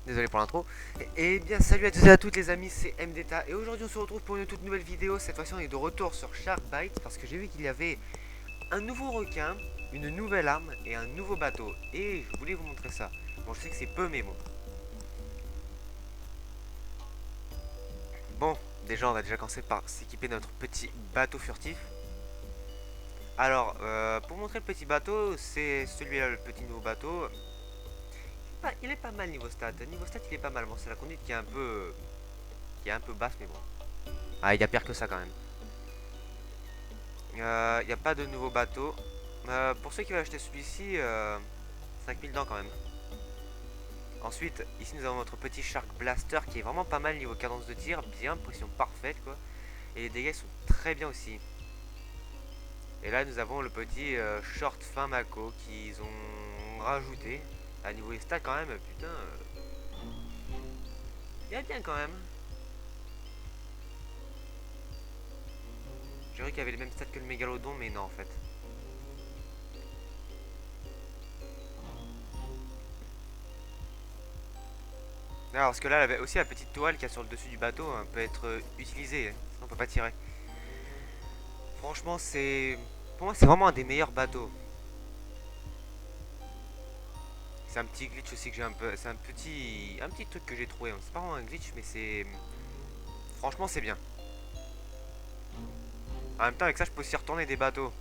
Désolé pour l'intro. Et bien salut à tous et à toutes les amis, c'est MDTA et aujourd'hui on se retrouve pour une toute nouvelle vidéo. Cette fois-ci on est de retour sur Sharkbite parce que j'ai vu qu'il y avait un nouveau requin, une nouvelle arme et un nouveau bateau. Et je voulais vous montrer ça. Bon, je sais que c'est peu mais bon. Bon, déjà on va déjà commencer par s'équiper de notre petit bateau furtif. Alors, pour montrer le petit bateau, c'est celui-là, le petit nouveau bateau. Il est pas mal niveau stat. Niveau stat, il est pas mal. Bon, c'est la conduite qui est un peu basse, mais bon. Ah, il y a pire que ça quand même. Il n'y a pas de nouveau bateau. Pour ceux qui veulent acheter celui-ci, 5000 dents quand même. Ensuite, ici nous avons notre petit Shark Blaster qui est vraiment pas mal niveau cadence de tir, bien, pression parfaite quoi. Et les dégâts sont très bien aussi. Et là nous avons le petit Short fin Mako qu'ils ont rajouté. À niveau des stats quand même, putain, il y a bien quand même. J'ai cru qu'il y avait les mêmes stats que le Mégalodon, mais non en fait. Alors, parce que là, aussi la petite toile qu'il y a sur le dessus du bateau hein, peut être utilisée, hein, sinon on peut pas tirer. Franchement, c'est. Pour moi, c'est vraiment un des meilleurs bateaux. C'est un petit glitch aussi que j'ai un peu. C'est un petit truc que j'ai trouvé. Hein. C'est pas vraiment un glitch, mais c'est. Franchement, c'est bien. En même temps, avec ça, je peux aussi retourner des bateaux.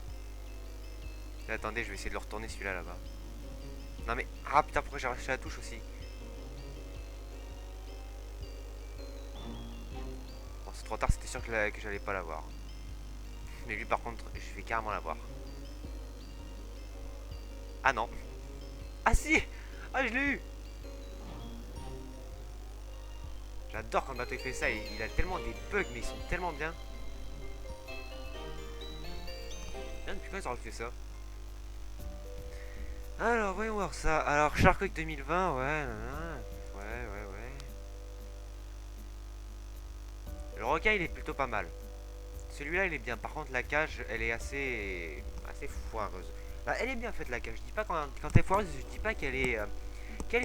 Et attendez, je vais essayer de le retourner celui-là là-bas. Non mais. Ah putain, pourquoi j'ai arraché la touche aussi? Bon, c'est trop tard, c'était sûr que j'allais pas l'avoir. Mais lui, par contre, je vais carrément l'avoir. Ah non. Ah si. Ah, je l'ai eu. J'adore quand le bateau il fait ça. Il a tellement des bugs, mais ils sont tellement bien. Bien, depuis quand ils ont fait ça? Alors, voyons voir ça. Alors, Shark Week 2020, ouais, nanana. Ouais, ouais, ouais. Le requin, il est plutôt pas mal. Celui-là, il est bien. Par contre, la cage, elle est assez foireuse. Bah, elle est bien faite, la cage. Je dis pas quand elle est foireuse, je dis pas qu'elle est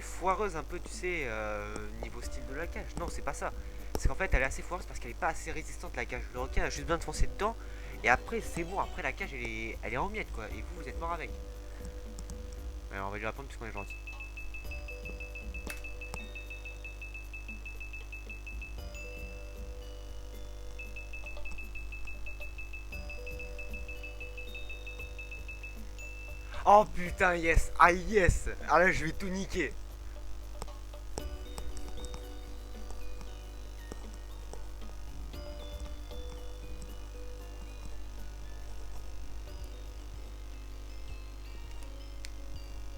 foireuse un peu, tu sais, niveau style de la cage. Non, c'est pas ça. C'est qu'en fait, elle est assez foireuse parce qu'elle est pas assez résistante, la cage. Le requin a juste besoin de foncer dedans. Et après, c'est bon. Après, la cage, elle est en miettes, quoi. Et vous, vous êtes mort avec. Alors, on va lui apprendre puisqu'on est gentil. Oh putain, yes! Ah yes! Ah là, je vais tout niquer.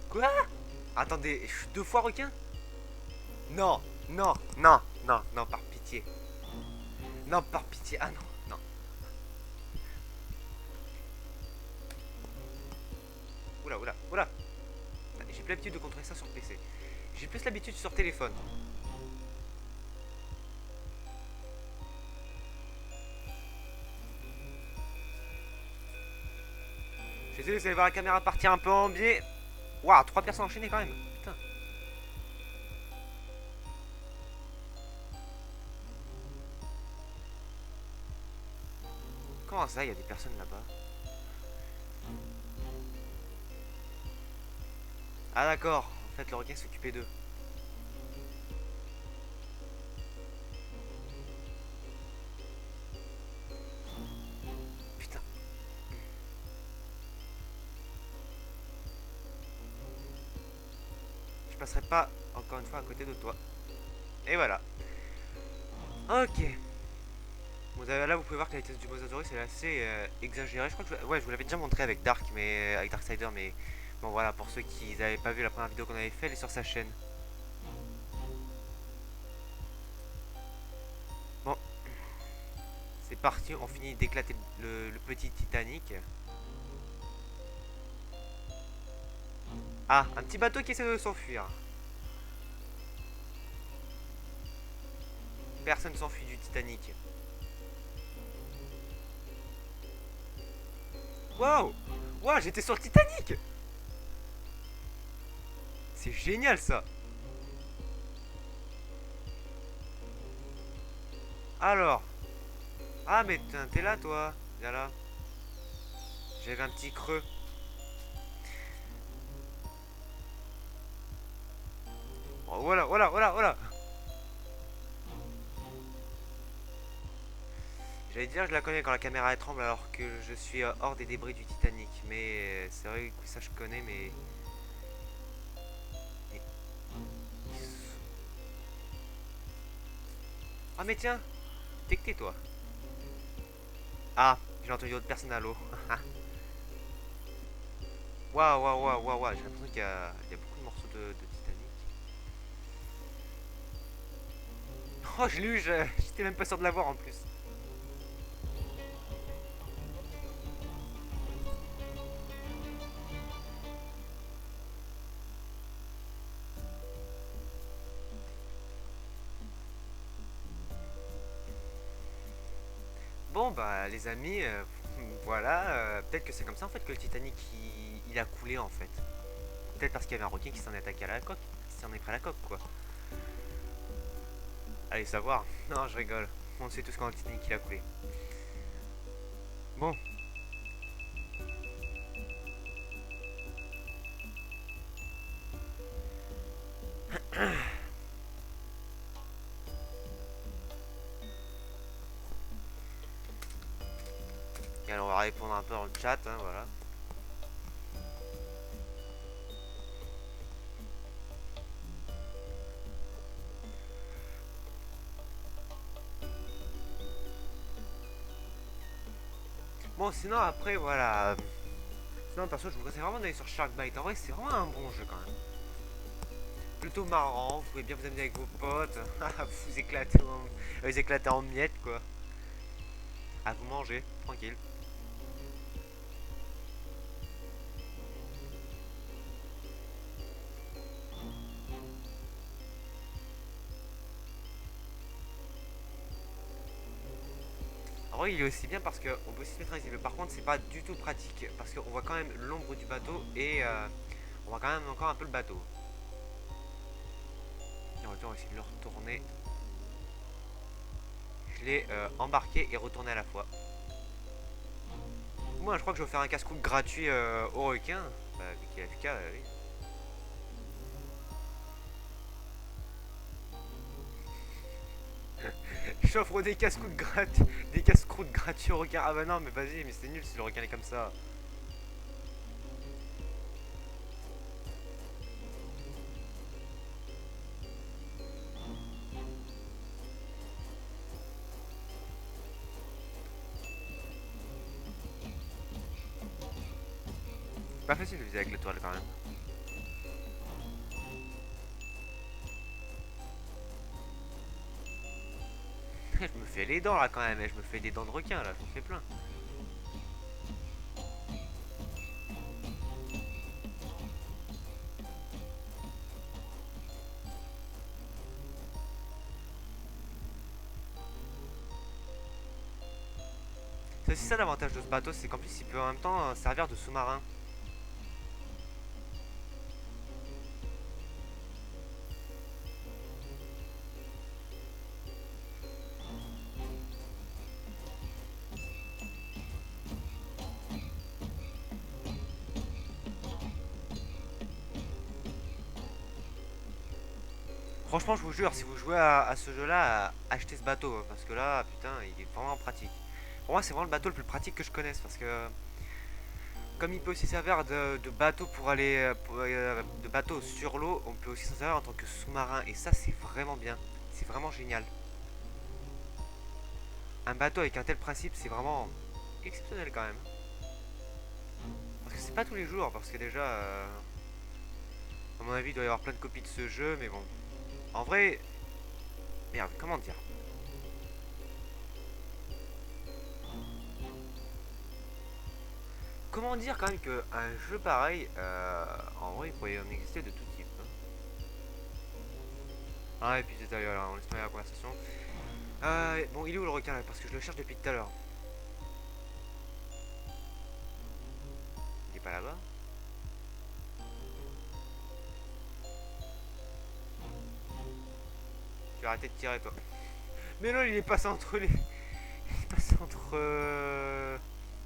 Quoi? Attendez, je suis deux fois requin? Non, non, non, non, non, par pitié. Non, par pitié. Ah non, non. Oula, oula, oula. J'ai plus l'habitude de contrôler ça sur PC. J'ai plus l'habitude sur téléphone. Je suis désolé, vous allez voir la caméra partir un peu en biais. Waouh, trois personnes enchaînées quand même. Putain. Comment ça, il y a des personnes là-bas? Ah d'accord. En fait, le requin s'occupait d'eux. Putain. Je passerai pas encore une fois à côté de toi. Et voilà. Ok. Bon, là, vous pouvez voir que la vitesse du Mosasaurus est assez exagérée. Je crois que ouais, je vous l'avais déjà montré avec Dark, mais avec Darksider, mais bon voilà, pour ceux qui n'avaient pas vu la première vidéo qu'on avait fait, elle est sur sa chaîne. Bon, c'est parti, on finit d'éclater le petit Titanic. Ah, un petit bateau qui essaie de s'enfuir. Personne s'enfuit du Titanic. Waouh! Waouh, j'étais sur le Titanic! C'est génial ça! Alors. Ah, mais t'es là, toi. Viens là. J'avais un petit creux. Oh, voilà, voilà, voilà, voilà. J'allais dire, je la connais quand la caméra elle tremble alors que je suis hors des débris du Titanic. Mais c'est vrai que ça je connais, mais- Ah, mais tiens, t'es que t'es toi. Ah, j'ai entendu d'autres personnes à l'eau. Waouh, waouh, waouh, waouh, waouh. J'ai l'impression qu'il y a beaucoup de morceaux de Titanic. Oh, je l'ai eu, j'étais même pas sûr de l'avoir en plus. Bon, bah, les amis, voilà. Peut-être que c'est comme ça en fait que le Titanic il a coulé en fait. Peut-être parce qu'il y avait un requin qui s'en est attaqué à la coque, qui s'en est pris à la coque quoi. Allez savoir. Non, je rigole. On sait tous quand le Titanic il a coulé. Bon. Et alors on va répondre un peu dans le chat, hein, voilà. Bon, sinon après, voilà. Sinon, perso, je vous conseille vraiment d'aller sur Sharkbite. En vrai, c'est vraiment un bon jeu quand même. Plutôt marrant, vous pouvez bien vous amuser avec vos potes, vous éclater en miettes quoi. À vous manger, tranquille. En vrai, il est aussi bien parce qu'on peut aussi se mettre invisible. Par contre, c'est pas du tout pratique parce qu'on voit quand même l'ombre du bateau et on voit quand même encore un peu le bateau. Et on va essayer de le retourner. Je l'ai embarqué et retourné à la fois. Moi, je crois que je vais faire un casse-croûte gratuit au requin. Bah, vu qu'il est AFK, oui. J'offre des casse-croûtes gratuits au requin. Ah bah non, mais vas-y, mais c'est nul si le requin est comme ça. Pas facile de viser avec l'étoile quand même. Je me fais les dents là quand même, je me fais des dents de requin là, j'en fais plein. C'est aussi ça l'avantage de ce bateau, c'est qu'en plus il peut en même temps servir de sous-marin. Franchement, je vous jure, si vous jouez à ce jeu-là, achetez ce bateau, parce que là, putain, il est vraiment pratique. Pour moi, c'est vraiment le bateau le plus pratique que je connaisse, parce que comme il peut aussi servir de bateau pour aller, de bateau sur l'eau, on peut aussi s'en servir en tant que sous-marin, et ça, c'est vraiment bien, c'est vraiment génial. Un bateau avec un tel principe, c'est vraiment exceptionnel quand même. Parce que c'est pas tous les jours, parce que déjà, à mon avis, il doit y avoir plein de copies de ce jeu, mais bon. En vrai, merde, comment dire? Comment dire quand même qu'un jeu pareil, en vrai, il pourrait en exister de tout type, hein. Ah, et puis détail, voilà, on laisse tomber la conversation. Bon, il est où le requin là? Parce que je le cherche depuis tout à l'heure. Il est pas là-bas? Tu vas arrêter de tirer, toi. Mais non, il est passé entre les... Il est passé entre...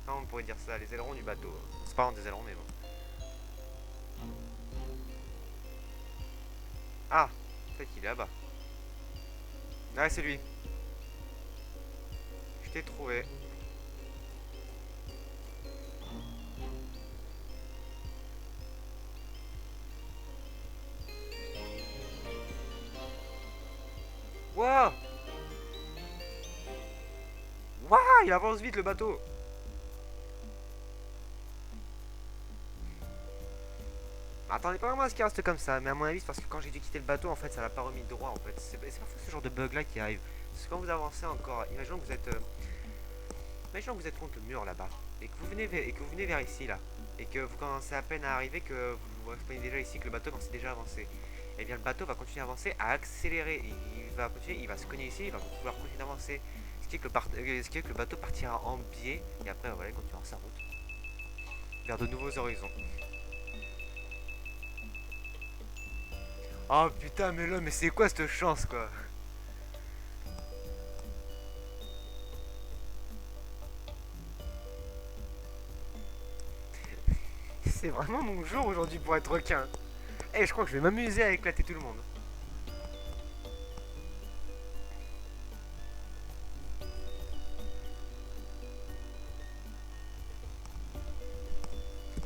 comment on pourrait dire ça? Les ailerons du bateau. C'est pas vraiment des ailerons, mais bon. Ah, en fait, il est là-bas. Ouais, c'est lui. Je t'ai trouvé. Waouh! Waouh! Il avance vite, le bateau. Attendez pas vraiment à ce qu'il reste comme ça, mais à mon avis, c'est parce que quand j'ai dû quitter le bateau, en fait, ça l'a pas remis droit, en fait. C'est parfois ce genre de bug là qui arrive. Parce que quand vous avancez encore, imaginons que vous êtes, imaginons que vous êtes contre le mur là-bas, et que vous venez vers ici là, et que vous commencez à peine à arriver, que vous spawnez déjà ici, que le bateau commence déjà à avancer. Et bien le bateau va continuer à avancer, à accélérer. Il va continuer, il va se cogner ici, il va pouvoir continuer d'avancer. Ce qui est que le bateau partira en biais, et après voilà, il continuera sa route vers de nouveaux horizons. Oh putain, mais là, mais c'est quoi cette chance quoi? C'est vraiment mon jour aujourd'hui pour être requin. Eh, je crois que je vais m'amuser à éclater tout le monde.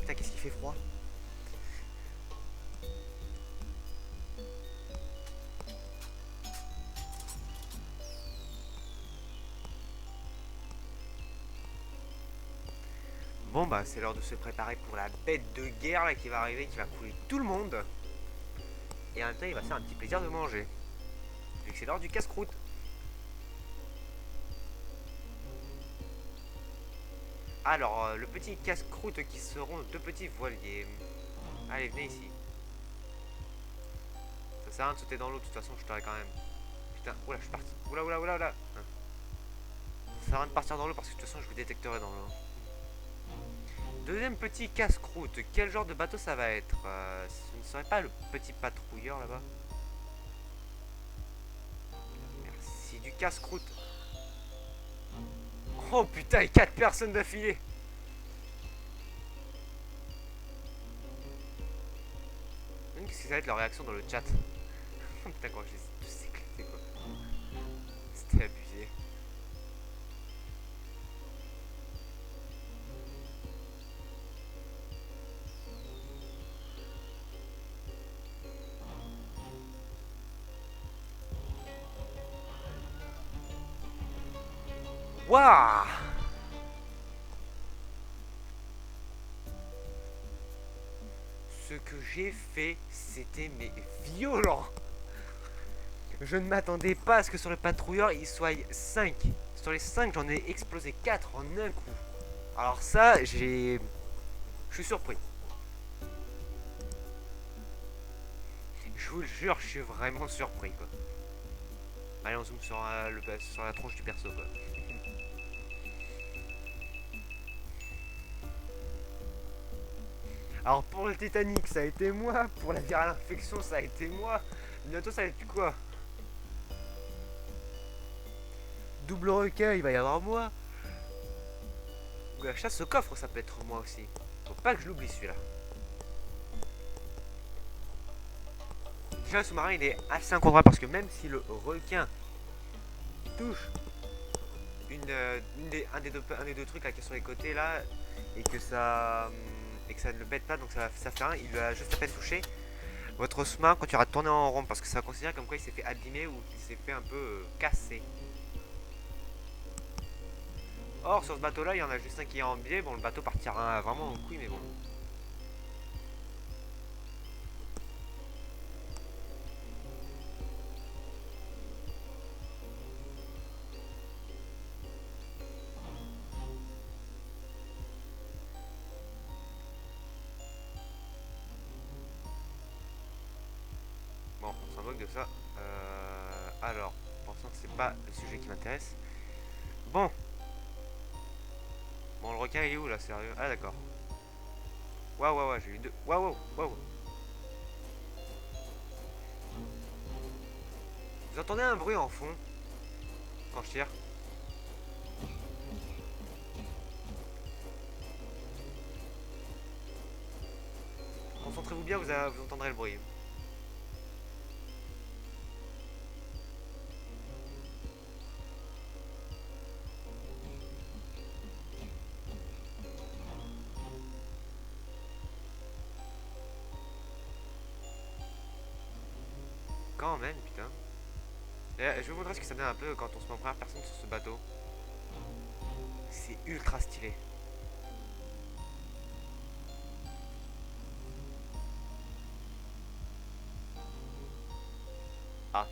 Putain, qu'est-ce qu'il fait froid. Bon bah c'est l'heure de se préparer pour la bête de guerre là, qui va arriver, qui va couler tout le monde. Et en même temps il va se faire un petit plaisir de manger. Vu que c'est l'heure du casse-croûte. Alors le petit casse-croûte qui seront deux petits voiliers. Allez venez ici. Ça sert à rien de sauter dans l'eau, de toute façon je t'aurai quand même. Putain, oula je suis parti. Oula oula oula oula. Ça sert à rien de partir dans l'eau parce que de toute façon je vous détecterai dans l'eau. Deuxième petit casse-croûte, quel genre de bateau ça va être? Ce ne serait pas le petit patrouilleur là-bas? Merci du casse-croûte. Oh putain, et 4 personnes d'affilée. Qu'est-ce que ça va être leur réaction dans le chat? Putain, quoi, je les ai tous éclatés quoi. C'était abusé. Waouh! Ce que j'ai fait, c'était mais violent. Je ne m'attendais pas à ce que sur le patrouilleur, il soit 5. Sur les 5, j'en ai explosé 4 en un coup. Alors ça, j'ai... Je suis surpris. Je vous le jure, je suis vraiment surpris quoi. Allez, on zoome sur, sur la tronche du perso quoi. Alors pour le Titanic, ça a été moi. Pour la virale infection, ça a été moi. Bientôt, ça va être quoi? Double recueil, il va y avoir moi. Ou la chasse au coffre, ça peut être moi aussi. Faut pas que je l'oublie celui-là. Déjà, le sous-marin, il est assez incontrôlable parce que même si le requin touche un des deux trucs là qui est sur les côtés là, et que ça ne le bête pas, donc ça fait rien, il l'a juste à peine touché. Votre sous-marin continuera de tourner en rond parce que ça va considérer comme quoi il s'est fait abîmer ou qu'il s'est fait un peu casser. Or, sur ce bateau là, il y en a juste un qui est en biais. Bon, le bateau partira vraiment en couille, mais bon. Bon, on s'en moque de ça. Alors, pensant que c'est pas le sujet qui m'intéresse. Bon. Bon, le requin il est où là, sérieux? Ah, d'accord. Waouh, waouh, waouh, j'ai eu deux. Waouh, waouh, waouh. Vous entendez un bruit en fond? quand je tire. Concentrez-vous bien, vous entendrez le bruit. Quand même, putain. Et, je vais vous montrer ce que ça donne un peu quand on se met en première personne sur ce bateau. C'est ultra stylé. Ah.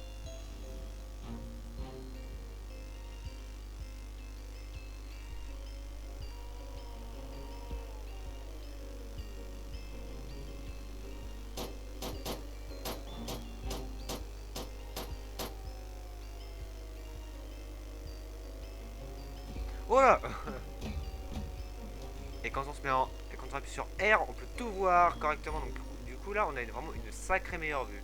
Oh là. Et quand on se met en... Et quand on appuie sur R, on peut tout voir correctement. Donc du coup là, on a vraiment une sacrée meilleure vue.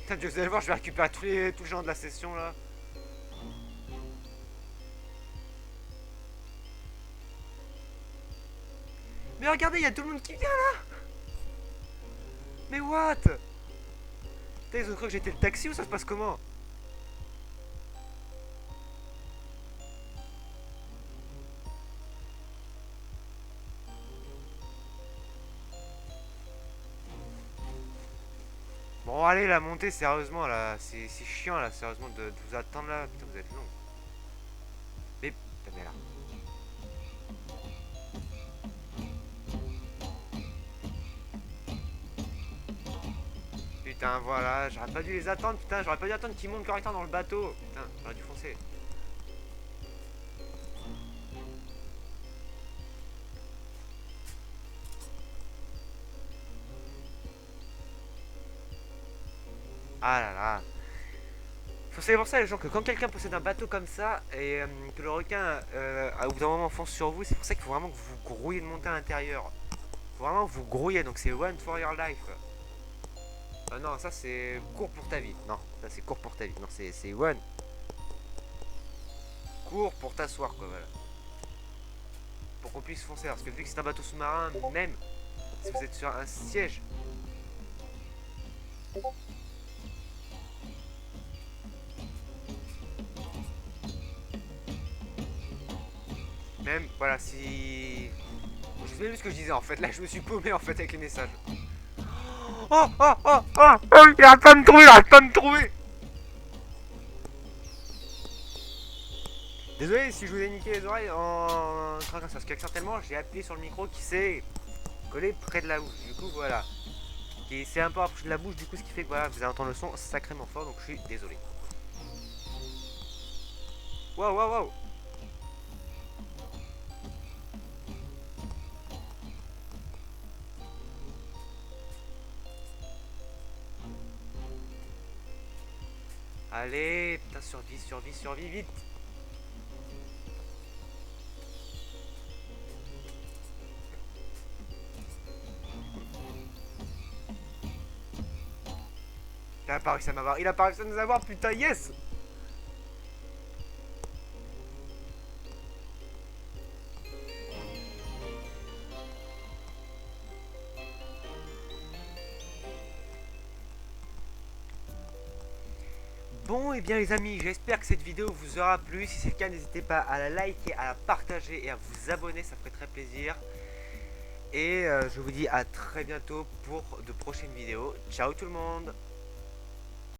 Putain, vous allez voir, je vais récupérer tous les gens de la session là. Mais regardez, il y a tout le monde qui vient là. Mais what? Putain, ils ont cru que j'étais le taxi ou ça se passe comment? Bon, allez, la montée, sérieusement, là, c'est chiant, là, sérieusement, de vous attendre, là. Putain, vous êtes long. Mais, putain, mais là. Putain, voilà, j'aurais pas dû les attendre, putain, j'aurais pas dû attendre qu'ils montent correctement dans le bateau. Putain, j'aurais dû foncer. Ah là là. Faut savoir pour ça, les gens, que quand quelqu'un possède un bateau comme ça et que le requin, au bout d'un moment, fonce sur vous, c'est pour ça qu'il faut vraiment que vous vous grouillez de monter à l'intérieur. Faut vraiment vous grouiller, donc c'est one for your life. Ah non, ça c'est court pour ta vie. Non, ça c'est court pour ta vie. Non, c'est one. Court pour t'asseoir, quoi, voilà. Pour qu'on puisse foncer. Parce que vu que c'est un bateau sous-marin, même si vous êtes sur un siège. Même, voilà, si... Je sais plus ce que je disais en fait. Là, je me suis paumé en fait avec les messages. Oh, oh, oh, oh, oh, il arrête pas de me trouver, il arrête pas de me trouver. Désolé si je vous ai niqué les oreilles en train comme ça, parce qu'accidentellement j'ai appuyé sur le micro qui s'est collé près de la bouche. Du coup, voilà. Qui s'est un peu rapproché de la bouche, du coup, ce qui fait que voilà, vous allez entendre le son sacrément fort, donc je suis désolé. Waouh, waouh, waouh. Allez, putain, survie, survie, survie, vite. Il a pas réussi à m'avoir, il a pas réussi à nous avoir, putain, yes. Bon, et bien les amis, j'espère que cette vidéo vous aura plu. Si c'est le cas, n'hésitez pas à la liker, à la partager et à vous abonner, ça ferait très plaisir. Et je vous dis à très bientôt pour de prochaines vidéos. Ciao tout le monde!